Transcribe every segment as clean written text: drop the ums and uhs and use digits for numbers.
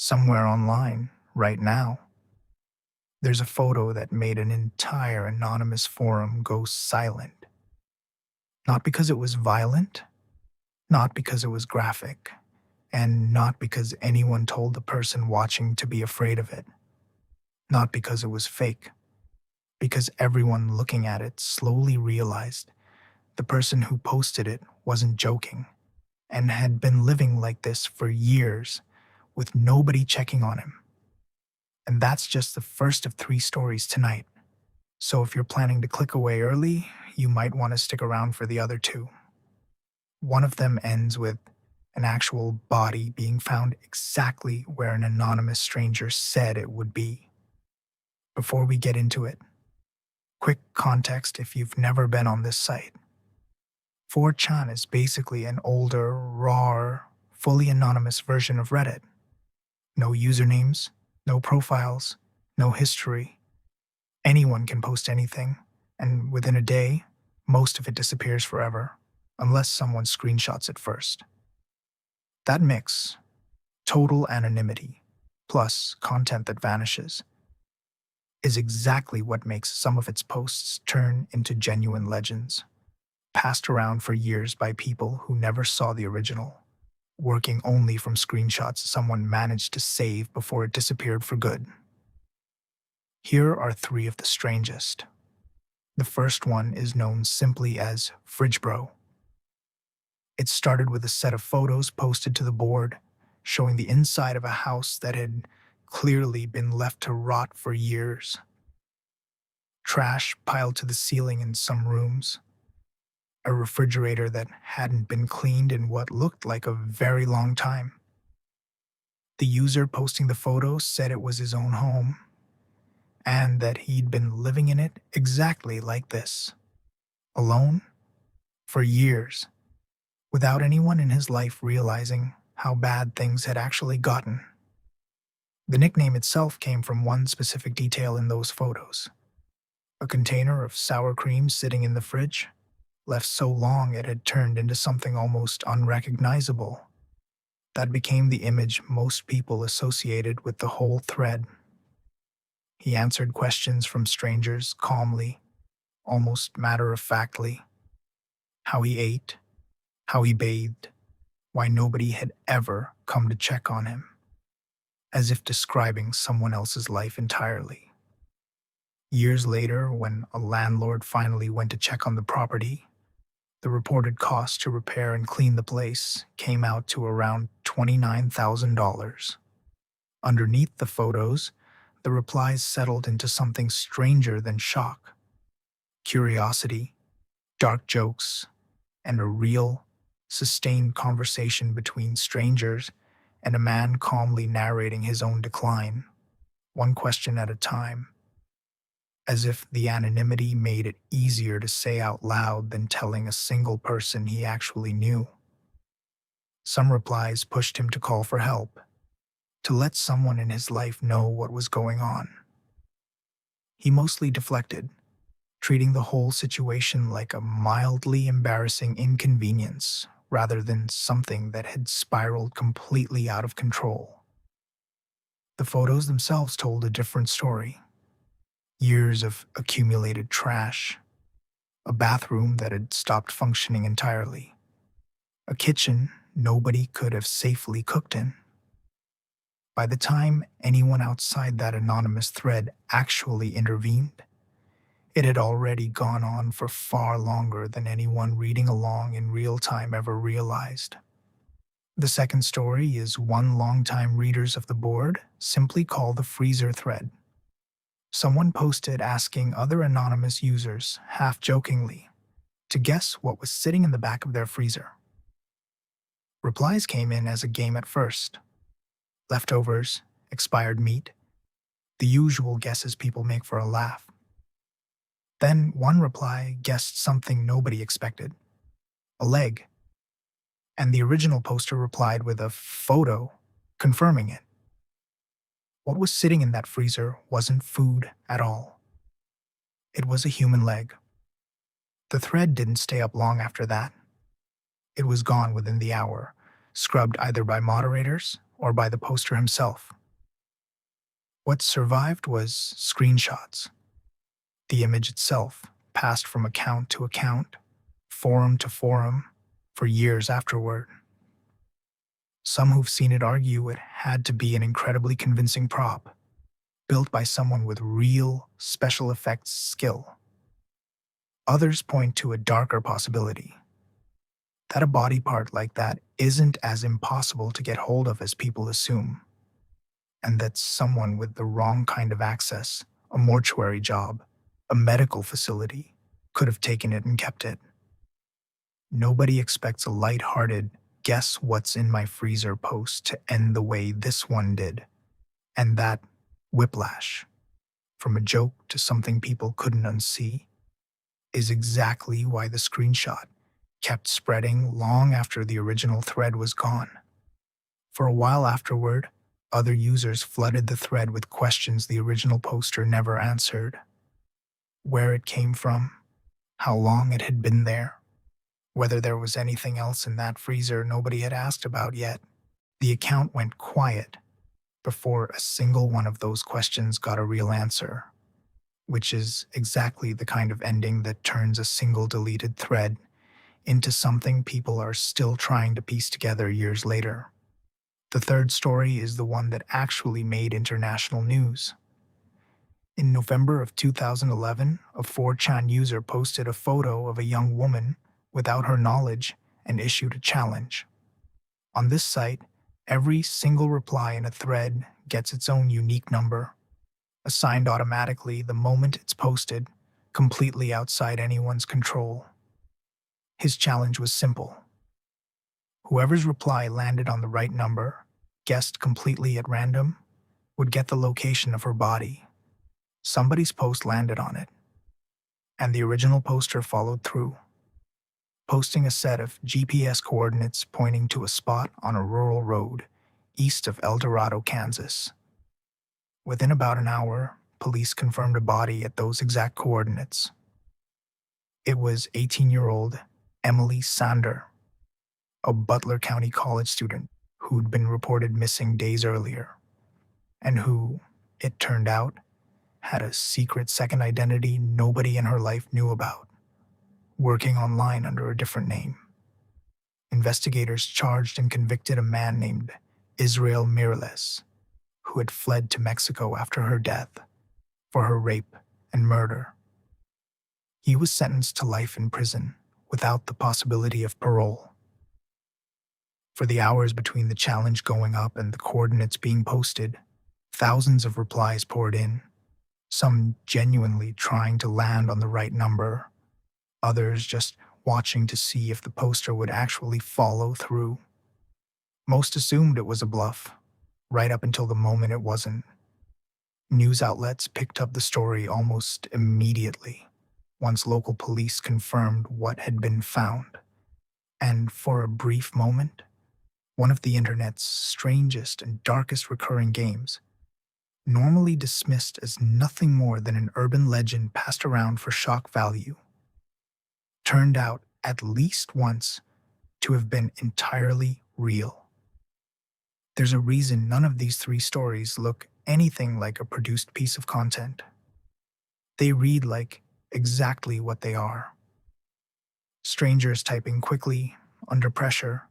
Somewhere online, right now, there's a photo that made an entire anonymous forum go silent. Not because it was violent, not because it was graphic, and not because anyone told the person watching to be afraid of it. Not because it was fake, because everyone looking at it slowly realized the person who posted it wasn't joking and had been living like this for years with nobody checking on him. And that's just the first of three stories tonight. So if you're planning to click away early, you might want to stick around for the other two. One of them ends with an actual body being found exactly where an anonymous stranger said it would be. Before we get into it, quick context if you've never been on this site. 4chan is basically an older, raw, fully anonymous version of Reddit. No usernames, no profiles, no history. Anyone can post anything, and within a day, most of it disappears forever, unless someone screenshots it first. That mix, total anonymity, plus content that vanishes, is exactly what makes some of its posts turn into genuine legends, passed around for years by people who never saw the original, working only from screenshots someone managed to save before it disappeared for good. Here are three of the strangest. The first one is known simply as Fridge Bro. It started with a set of photos posted to the board, showing the inside of a house that had clearly been left to rot for years. Trash piled to the ceiling in some rooms, a refrigerator that hadn't been cleaned in what looked like a very long time. The user posting the photo said it was his own home, and that he'd been living in it exactly like this, alone, for years, without anyone in his life realizing how bad things had actually gotten. The nickname itself came from one specific detail in those photos: a container of sour cream sitting in the fridge, left so long it had turned into something almost unrecognizable. That became the image most people associated with the whole thread. He answered questions from strangers calmly, almost matter-of-factly. How he ate, how he bathed, why nobody had ever come to check on him, as if describing someone else's life entirely. Years later, when a landlord finally went to check on the property, the reported cost to repair and clean the place came out to around $29,000. Underneath the photos, the replies settled into something stranger than shock: curiosity, dark jokes, and a real, sustained conversation between strangers and a man calmly narrating his own decline, one question at a time, as if the anonymity made it easier to say out loud than telling a single person he actually knew. Some replies pushed him to call for help, to let someone in his life know what was going on. He mostly deflected, treating the whole situation like a mildly embarrassing inconvenience rather than something that had spiraled completely out of control. The photos themselves told a different story: years of accumulated trash, a bathroom that had stopped functioning entirely, a kitchen nobody could have safely cooked in. By the time anyone outside that anonymous thread actually intervened, it had already gone on for far longer than anyone reading along in real time ever realized. The second story is one longtime readers of the board simply call the freezer thread. Someone posted asking other anonymous users, half-jokingly, to guess what was sitting in the back of their freezer. Replies came in as a game at first: leftovers, expired meat, the usual guesses people make for a laugh. Then one reply guessed something nobody expected: a leg. And the original poster replied with a photo confirming it. What was sitting in that freezer wasn't food at all. It was a human leg. The thread didn't stay up long after that. It was gone within the hour, scrubbed either by moderators or by the poster himself. What survived was screenshots. The image itself passed from account to account, forum to forum, for years afterward. Some who've seen it argue it had to be an incredibly convincing prop, built by someone with real special effects skill. Others point to a darker possibility that a body part like that isn't as impossible to get hold of as people assume, and that someone with the wrong kind of access, a mortuary job, a medical facility, could have taken it and kept it. Nobody expects a light-hearted, guess what's in my freezer post to end the way this one did. And that whiplash, from a joke to something people couldn't unsee, is exactly why the screenshot kept spreading long after the original thread was gone. For a while afterward, other users flooded the thread with questions the original poster never answered. Where it came from, how long it had been there, whether there was anything else in that freezer nobody had asked about yet. The account went quiet before a single one of those questions got a real answer, which is exactly the kind of ending that turns a single deleted thread into something people are still trying to piece together years later. The third story is the one that actually made international news. In November of 2011, a 4chan user posted a photo of a young woman without her knowledge and issued a challenge. On this site, every single reply in a thread gets its own unique number, assigned automatically the moment it's posted, completely outside anyone's control. His challenge was simple. Whoever's reply landed on the right number, guessed completely at random, would get the location of her body. Somebody's post landed on it, and the original poster followed through, posting a set of GPS coordinates pointing to a spot on a rural road east of El Dorado, Kansas. Within about an hour, police confirmed a body at those exact coordinates. It was 18-year-old Emily Sander, a Butler County college student who'd been reported missing days earlier, and who, it turned out, had a secret second identity nobody in her life knew about, working online under a different name. Investigators charged and convicted a man named Israel Mirales, who had fled to Mexico after her death, for her rape and murder. He was sentenced to life in prison without the possibility of parole. For the hours between the challenge going up and the coordinates being posted, thousands of replies poured in, some genuinely trying to land on the right number, others just watching to see if the poster would actually follow through. Most assumed it was a bluff, right up until the moment it wasn't. News outlets picked up the story almost immediately, once local police confirmed what had been found. And for a brief moment, one of the internet's strangest and darkest recurring games, normally dismissed as nothing more than an urban legend passed around for shock value, turned out at least once to have been entirely real. There's a reason none of these three stories look anything like a produced piece of content. They read like exactly what they are. Strangers typing quickly, under pressure,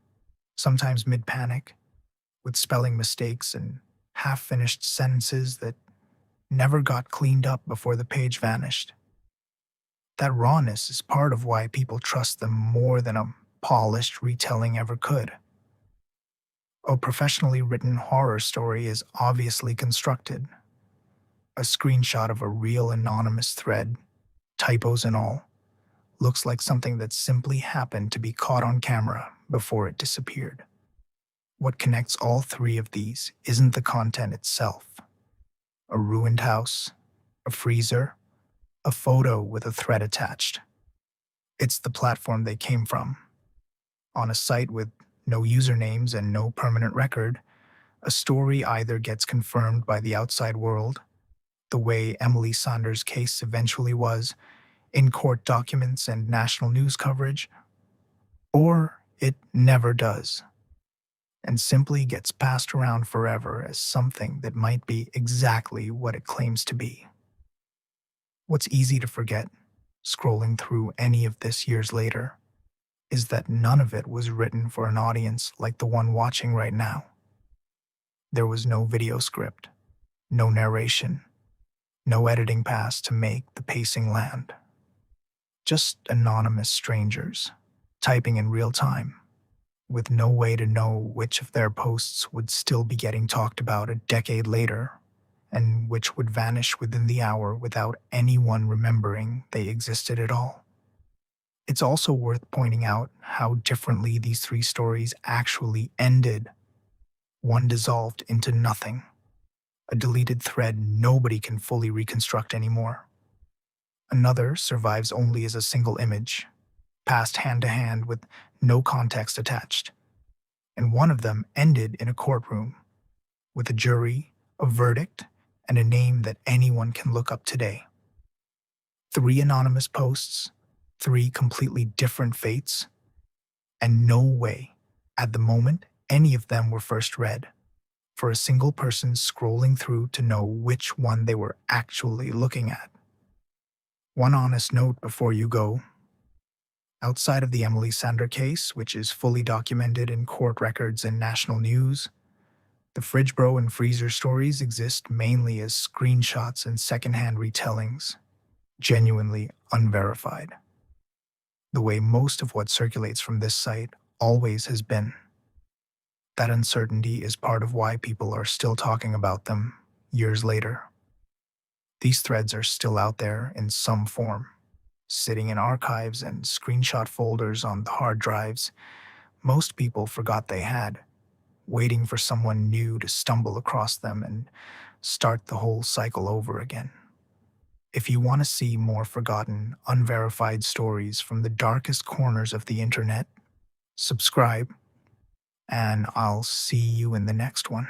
sometimes mid-panic, with spelling mistakes and half-finished sentences that never got cleaned up before the page vanished. That rawness is part of why people trust them more than a polished retelling ever could. A professionally written horror story is obviously constructed. A screenshot of a real anonymous thread, typos and all, looks like something that simply happened to be caught on camera before it disappeared. What connects all three of these isn't the content itself. A ruined house, a freezer, a photo with a thread attached. It's the platform they came from. On a site with no usernames and no permanent record, a story either gets confirmed by the outside world, the way Emily Saunders' case eventually was, in court documents and national news coverage, or it never does. and simply gets passed around forever as something that might be exactly what it claims to be. What's easy to forget, scrolling through any of this years later, is that none of it was written for an audience like the one watching right now. There was no video script, no narration, no editing pass to make the pacing land. Just anonymous strangers, typing in real time, with no way to know which of their posts would still be getting talked about a decade later, and which would vanish within the hour without anyone remembering they existed at all. It's also worth pointing out how differently these three stories actually ended. One dissolved into nothing, a deleted thread nobody can fully reconstruct anymore. Another survives only as a single image, passed hand to hand with no context attached. And one of them ended in a courtroom, with a jury, a verdict, and a name that anyone can look up today. Three anonymous posts, three completely different fates, and no way, at the moment any of them were first read, for a single person scrolling through to know which one they were actually looking at. One honest note before you go. Outside of the Emily Sander case, which is fully documented in court records and national news, the Fridge Bro and Freezer stories exist mainly as screenshots and secondhand retellings, genuinely unverified. The way most of what circulates from this site always has been. That uncertainty is part of why people are still talking about them years later. These threads are still out there in some form, sitting in archives and screenshot folders on the hard drives most people forgot they had, waiting for someone new to stumble across them and start the whole cycle over again. If you want to see more forgotten, unverified stories from the darkest corners of the internet, subscribe, and I'll see you in the next one.